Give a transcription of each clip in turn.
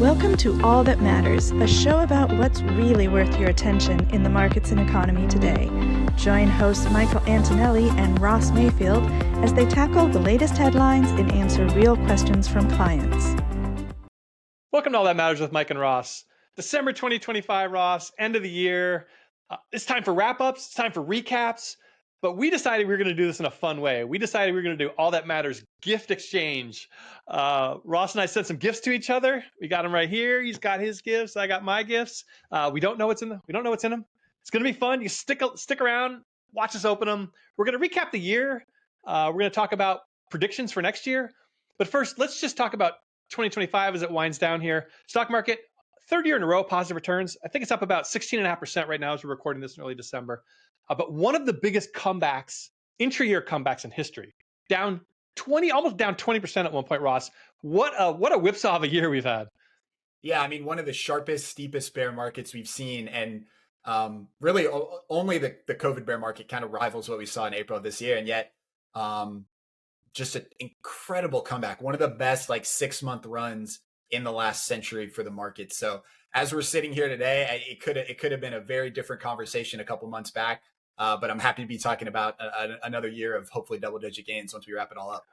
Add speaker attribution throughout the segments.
Speaker 1: Welcome to All That Matters, a show about what's really worth your attention in the markets and economy today. Join hosts Michael Antonelli and Ross Mayfield as they tackle the latest headlines and answer real questions from clients.
Speaker 2: Welcome to All That Matters with Mike and Ross. December 2025, Ross, end of the year. It's time for wrap-ups, it's time for recaps, but we decided we were going to do this in a fun way. We decided we were going to do All That Matters gift exchange. Ross and I sent some gifts to each other. We got them right here. He's got his gifts. I got my gifts. We don't know what's in them. We don't know what's in them. It's going to be fun. You stick around, watch us open them. We're going to recap the year. We're going to talk about predictions for next year. But first, let's just talk about 2025 as it winds down here. Stock market, third year in a row, positive returns. I think it's up about 16.5% right now as we're recording this in early December. But one of the biggest comebacks, intra-year comebacks in history, almost down 20% at one point, Ross. What a whipsaw of a year we've had.
Speaker 3: Yeah, I mean, one of the sharpest, steepest bear markets we've seen. And really only the COVID bear market kind of rivals what we saw in April of this year. And yet just an incredible comeback. One of the best 6-month runs in the last century for the market. So as we're sitting here today, it could have been a very different conversation a couple months back. But I'm happy to be talking about another year of hopefully double-digit gains once we wrap it all up.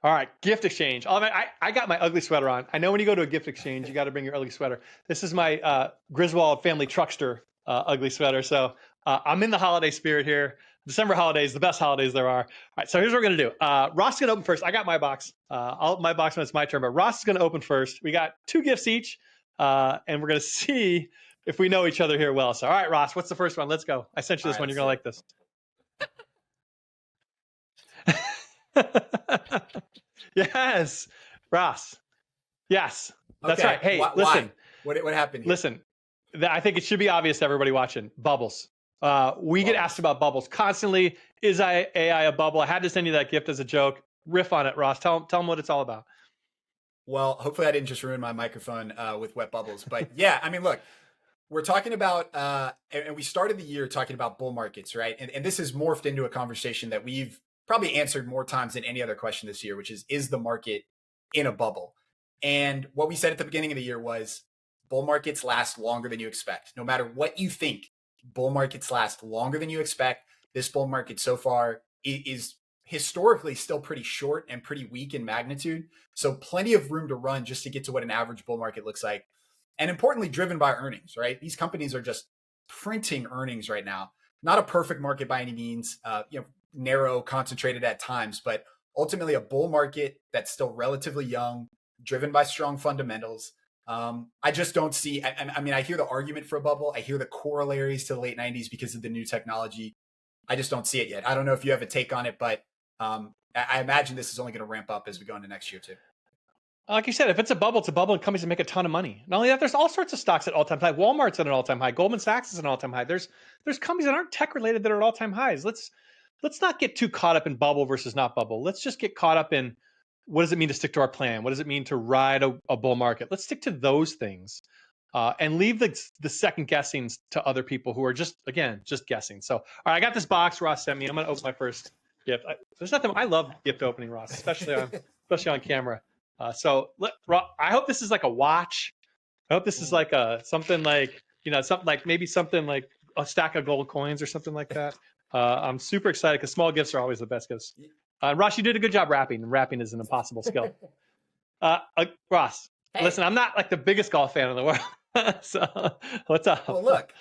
Speaker 2: All right, gift exchange. I got my ugly sweater on. I know when you go to a gift exchange, you got to bring your ugly sweater. This is my Griswold family truckster ugly sweater. So I'm in the holiday spirit here. December holidays, the best holidays there are. All right, so here's what we're going to do. Ross is going to open first. I got my box. I'll open my box when it's my turn, but Ross is going to open first. We got 2 gifts each, and we're going to see if we know each other here well. So, all right, Ross, what's the first one? Let's go. I sent you this one. You're going to like this. Yes, Ross. Yes, that's right. Hey, listen.
Speaker 3: What happened here?
Speaker 2: Listen, I think it should be obvious to everybody watching. Bubbles. We get asked about bubbles constantly. Is AI a bubble? I had to send you that gift as a joke. Riff on it, Ross. Tell them what it's all about.
Speaker 3: Well, hopefully I didn't just ruin my microphone with wet bubbles. But yeah, I mean, look, we're talking about, and we started the year talking about bull markets, right? And this has morphed into a conversation that we've probably answered more times than any other question this year, which is the market in a bubble? And what we said at the beginning of the year was bull markets last longer than you expect. No matter what you think, bull markets last longer than you expect. This bull market so far is historically still pretty short and pretty weak in magnitude. So plenty of room to run just to get to what an average bull market looks like. And importantly, driven by earnings, right? These companies are just printing earnings right now. Not a perfect market by any means, narrow, concentrated at times, but ultimately a bull market that's still relatively young, driven by strong fundamentals. I just don't see, I mean, I hear the argument for a bubble. I hear the corollaries to the late 90s because of the new technology. I just don't see it yet. I don't know if you have a take on it, but I imagine this is only going to ramp up as we go into next year too.
Speaker 2: Like you said, if it's a bubble and companies that make a ton of money. Not only that, there's all sorts of stocks at all-time high. Walmart's at an all-time high. Goldman Sachs is at an all-time high. There's companies that aren't tech-related that are at all-time highs. Let's not get too caught up in bubble versus not bubble. Let's just get caught up in what does it mean to stick to our plan? What does it mean to ride a bull market? Let's stick to those things and leave the second guessings to other people who are just guessing. So, all right, I got this box Ross sent me. I'm going to open my first gift. There's nothing. I love gift opening, Ross, especially on camera. I hope this is like a watch. I hope this is like something like a stack of gold coins or something like that. I'm super excited because small gifts are always the best gifts. Ross, you did a good job wrapping. Wrapping is an impossible skill. Ross, hey. Listen, I'm not like the biggest golf fan in the world. So what's up?
Speaker 3: Well, look,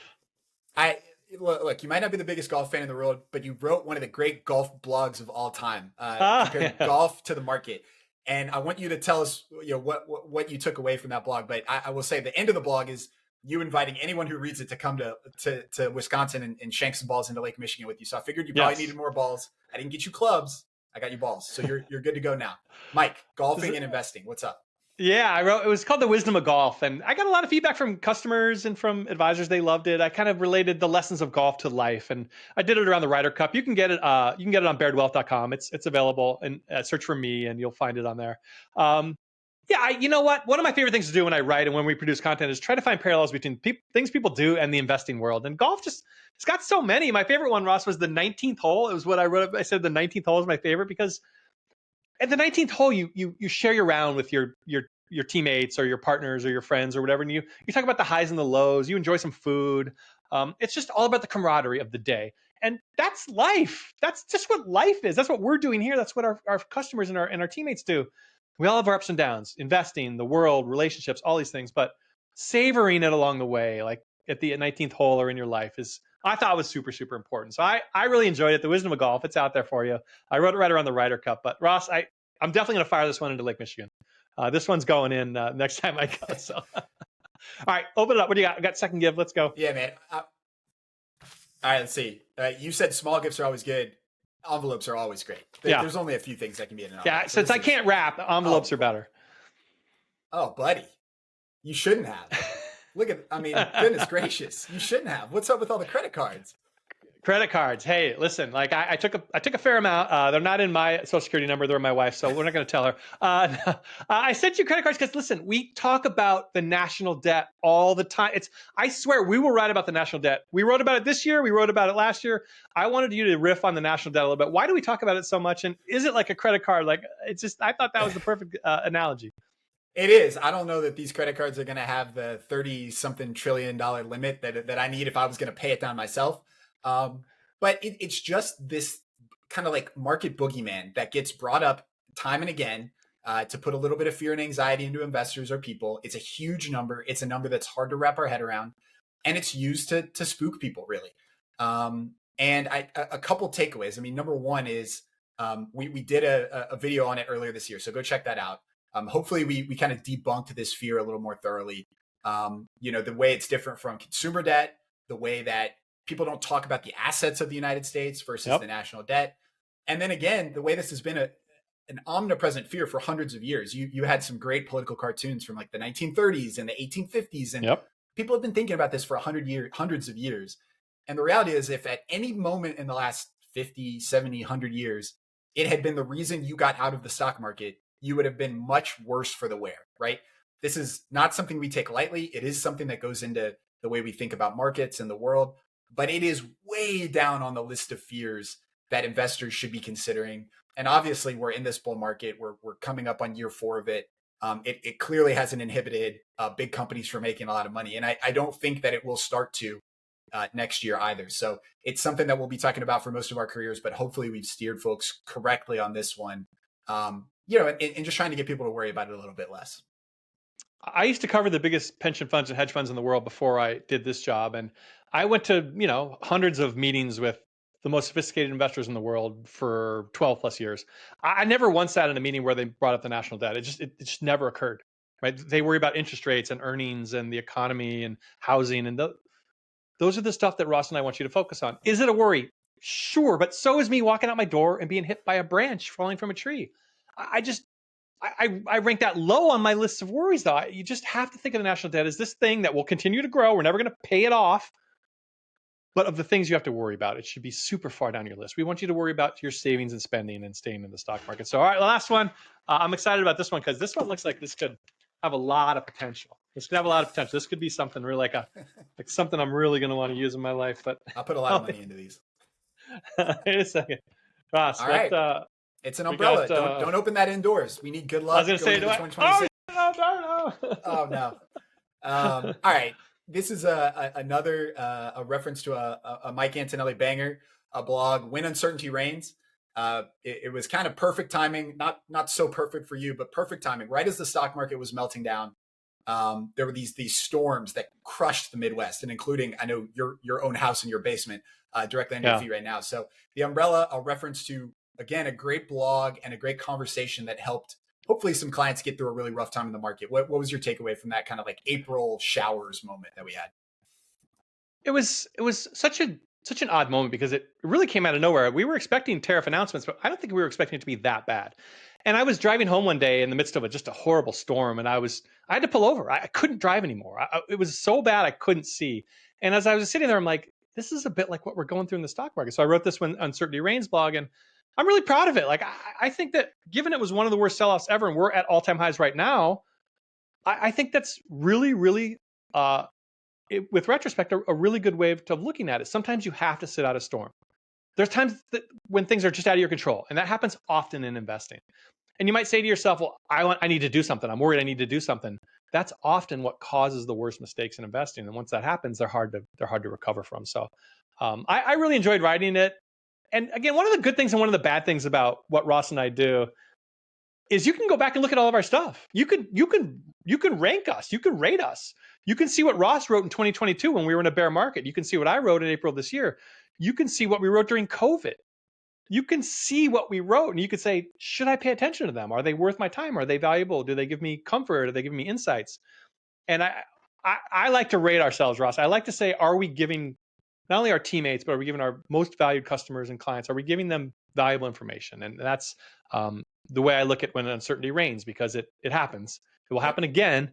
Speaker 3: you might not be the biggest golf fan in the world, but you wrote one of the great golf blogs of all time, compared golf to the market. And I want you to tell us, what you took away from that blog. But I will say the end of the blog is you inviting anyone who reads it to come to Wisconsin and shank some balls into Lake Michigan with you. So I figured you probably needed more balls. I didn't get you clubs. I got you balls. So you're good to go now. Mike, golfing and investing. What's up?
Speaker 2: Yeah, it was called The Wisdom of Golf. And I got a lot of feedback from customers and from advisors. They loved it. I kind of related the lessons of golf to life. And I did it around the Ryder Cup. You can get it on bairdwealth.com. It's available, and search for me and you'll find it on there. You know what? One of my favorite things to do when I write and when we produce content is try to find parallels between things people do and the investing world. And golf it's got so many. My favorite one, Ross, was the 19th hole. It was what I wrote. I said the 19th hole is my favorite because at the 19th hole, you share your round with your your teammates or your partners or your friends or whatever, and you talk about the highs and the lows. You enjoy some food. It's just all about the camaraderie of the day, and that's life. That's just what life is. That's what we're doing here. That's what our customers and our teammates do. We all have our ups and downs, investing, the world, relationships, all these things, but savoring it along the way, like at the 19th hole or in your life, is I thought was super, super important. So I really enjoyed it. The wisdom of golf, it's out there for you. I wrote it right around the Ryder Cup, but Ross, I'm definitely going to fire this one into Lake Michigan. This one's going in next time I go. So, all right, open it up. What do you got? I got second give. Let's go.
Speaker 3: Yeah, man. All right, let's see. You said small gifts are always good. Envelopes are always great. There's only a few things that can be in an envelope.
Speaker 2: Yeah, since I can't wrap, envelopes are better.
Speaker 3: Oh, buddy, you shouldn't have. Look at, I mean, goodness gracious, you shouldn't have. What's up with all the credit cards?
Speaker 2: Credit cards. Hey, listen, like I took a fair amount. They're not in my social security number. They're in my wife's, so we're not going to tell her. I sent you credit cards because listen, we talk about the national debt all the time. I swear we will write about the national debt. We wrote about it this year. We wrote about it last year. I wanted you to riff on the national debt a little bit. Why do we talk about it so much? And is it like a credit card? Like it's just, I thought that was the perfect analogy.
Speaker 3: It is. I don't know that these credit cards are going to have the 30-something trillion dollar limit that I need if I was going to pay it down myself. But it's just this kind of like market boogeyman that gets brought up time and again to put a little bit of fear and anxiety into investors or people. It's a huge number. It's a number that's hard to wrap our head around, and it's used to spook people, really. And a couple takeaways. I mean, number one is we did a video on it earlier this year, so go check that out. Hopefully we kind of debunked this fear a little more thoroughly. The way it's different from consumer debt, the way that people don't talk about the assets of the United States versus the national debt. And then again, the way this has been an omnipresent fear for hundreds of years. You had some great political cartoons from like the 1930s and the 1850s. And people have been thinking about this for hundreds of years. And the reality is if at any moment in the last 50, 70, 100 years, it had been the reason you got out of the stock market, you would have been much worse for the wear, right? This is not something we take lightly. It is something that goes into the way we think about markets and the world, but it is way down on the list of fears that investors should be considering. And obviously we're in this bull market. We're coming up on year 4 of it. It clearly hasn't inhibited big companies from making a lot of money. And I don't think that it will start to next year either. So it's something that we'll be talking about for most of our careers, but hopefully we've steered folks correctly on this one. And just trying to get people to worry about it a little bit less.
Speaker 2: I used to cover the biggest pension funds and hedge funds in the world before I did this job. And I went to, hundreds of meetings with the most sophisticated investors in the world for 12 plus years. I never once sat in a meeting where they brought up the national debt. It just never occurred, right? They worry about interest rates and earnings and the economy and housing. And those are the stuff that Ross and I want you to focus on. Is it a worry? Sure. But so is me walking out my door and being hit by a branch falling from a tree. I rank that low on my list of worries, though. You just have to think of the national debt as this thing that will continue to grow. We're never going to pay it off. But of the things you have to worry about, it should be super far down your list. We want you to worry about your savings and spending and staying in the stock market. So, all right, last one. I'm excited about this one because this one looks like this could have a lot of potential. This could have a lot of potential. This could be something really like something I'm really going to want to use in my life. But
Speaker 3: I'll put a lot of money into these.
Speaker 2: Wait a second, Ross.
Speaker 3: All right. It's an umbrella. Don't open that indoors. We need good luck.
Speaker 2: I was going to say,
Speaker 3: Oh no. All right. This is another reference to a Mike Antonelli banger, a blog, When Uncertainty Reigns. It was kind of perfect timing, not so perfect for you, but perfect timing. Right as the stock market was melting down, there were these storms that crushed the Midwest, and including, I know, your own house in your basement directly under your feet right now. So the umbrella, a reference to, again, a great blog and a great conversation that helped hopefully some clients get through a really rough time in the market. What was your takeaway from that kind of like April showers moment that we had?
Speaker 2: It was such an odd moment because it really came out of nowhere. We were expecting tariff announcements, but I don't think we were expecting it to be that bad. And I was driving home one day in the midst of just a horrible storm, and I had to pull over. I couldn't drive anymore. It was so bad I couldn't see. And as I was sitting there, I'm like, this is a bit like what we're going through in the stock market. So I wrote this When Uncertainty Reigns blog, and I'm really proud of it. Like, I think that given it was one of the worst sell-offs ever, and we're at all-time highs right now, I think that's really, really, with retrospect, a really good way of looking at it. Sometimes you have to sit out a storm. There's times when things are just out of your control, and that happens often in investing. And you might say to yourself, well, I need to do something. I'm worried I need to do something. That's often what causes the worst mistakes in investing. And once that happens, they're hard to recover from. So I really enjoyed writing it. And again, one of the good things and one of the bad things about what Ross and I do is you can go back and look at all of our stuff. You can rank us. You can rate us. You can see what Ross wrote in 2022 when we were in a bear market. You can see what I wrote in April this year. You can see what we wrote during COVID. You can see what we wrote and you could say, should I pay attention to them? Are they worth my time? Are they valuable? Do they give me comfort? Do they give me insights? And I like to rate ourselves, Ross. I like to say, are we giving not only our teammates, but are we giving our most valued customers and clients, are we giving them valuable information? And that's the way I look at when uncertainty reigns, because it happens. It will happen again,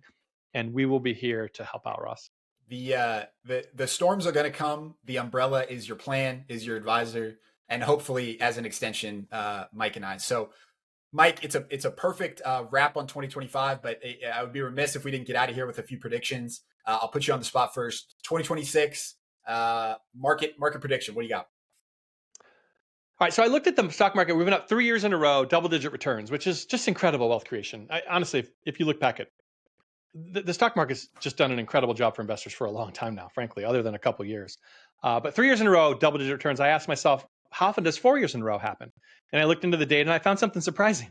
Speaker 2: and we will be here to help out, Ross.
Speaker 3: The storms are going to come. The umbrella is your plan, is your advisor, and hopefully as an extension, Mike and I. So Mike, it's a perfect wrap on 2025, but I would be remiss if we didn't get out of here with a few predictions. I'll put you on the spot first. 2026 market prediction. What do you got?
Speaker 2: All right, so I looked at the stock market. We've been up 3 years in a row, double-digit returns, which is just incredible wealth creation. Honestly, if you look back at the stock market's just done an incredible job for investors for a long time now, frankly, other than a couple of years. But 3 years in a row, double-digit returns. I asked myself, how often does 4 years in a row happen? And I looked into the data and I found something surprising.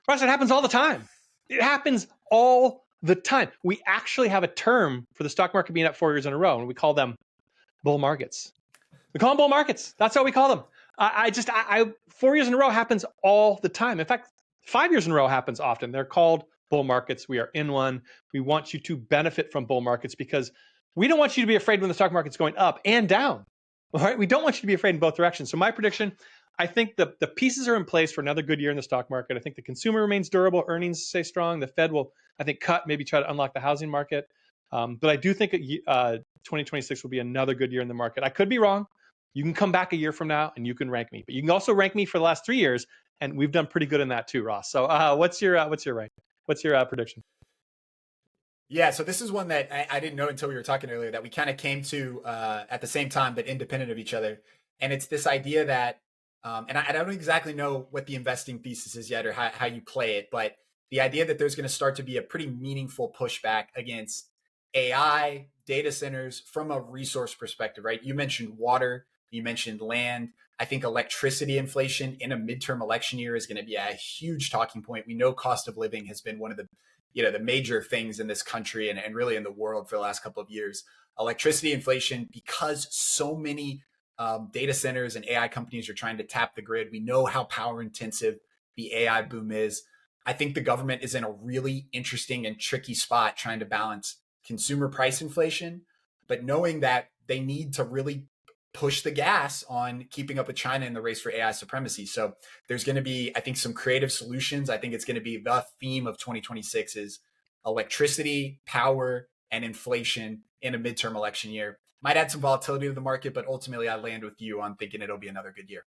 Speaker 2: Ross, it happens all the time. It happens all the time. We actually have a term for the stock market being up 4 years in a row, and we call them bull markets. We call them bull markets. That's how we call them. 4 years in a row happens all the time. In fact, 5 years in a row happens often. They're called bull markets. We are in one. We want you to benefit from bull markets because we don't want you to be afraid when the stock market's going up and down. All right. We don't want you to be afraid in both directions. So my prediction, I think the pieces are in place for another good year in the stock market. I think the consumer remains durable. Earnings stay strong. The Fed will, I think, cut, maybe try to unlock the housing market. But I do think 2026 will be another good year in the market. I could be wrong. You can come back a year from now and you can rank me. But you can also rank me for the last 3 years. And we've done pretty good in that too, Ross. So what's your rank? What's your prediction?
Speaker 3: Yeah, so this is one that I didn't know until we were talking earlier that we kind of came to at the same time, but independent of each other. And it's this idea that, and I don't exactly know what the investing thesis is yet or how you play it, but the idea that there's going to start to be a pretty meaningful pushback against AI, data centers from a resource perspective, right? You mentioned water, you mentioned land. I think electricity inflation in a midterm election year is going to be a huge talking point. We know cost of living has been one of the major things in this country and really in the world for the last couple of years. Electricity inflation, because so many data centers and AI companies are trying to tap the grid. We know how power intensive the AI boom is. I think the government is in a really interesting and tricky spot trying to balance consumer price inflation, but knowing that they need to really push the gas on keeping up with China in the race for AI supremacy. So there's going to be, I think, some creative solutions. I think it's going to be the theme of 2026 is electricity, power, and inflation in a midterm election year. Might add some volatility to the market, but ultimately I land with you on thinking it'll be another good year.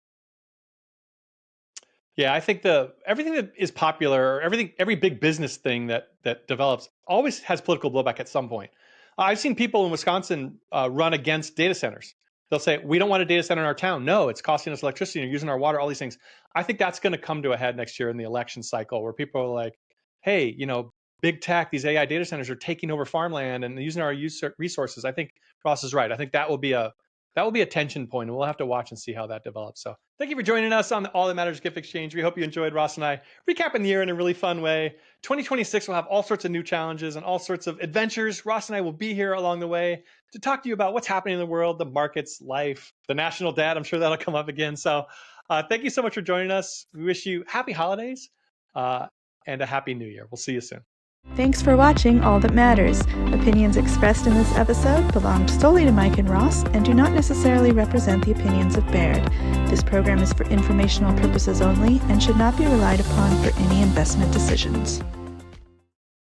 Speaker 2: Yeah, I think everything that is popular, every big business thing that develops always has political blowback at some point. I've seen people in Wisconsin run against data centers. They'll say, we don't want a data center in our town. No, it's costing us electricity and using our water, all these things. I think that's going to come to a head next year in the election cycle where people are like, hey, big tech, these AI data centers are taking over farmland and using our resources. I think Ross is right. I think that will be a tension point, and we'll have to watch and see how that develops. So thank you for joining us on the All That Matters Gift Exchange. We hope you enjoyed Ross and I recapping the year in a really fun way. 2026 will have all sorts of new challenges and all sorts of adventures. Ross and I will be here along the way to talk to you about what's happening in the world, the markets, life, the national debt. I'm sure that'll come up again. So thank you so much for joining us. We wish you happy holidays and a happy new year. We'll see you soon.
Speaker 1: Thanks for watching All That Matters. Opinions expressed in this episode belong solely to Mike and Ross and do not necessarily represent the opinions of Baird. This program is for informational purposes only and should not be relied upon for any investment decisions.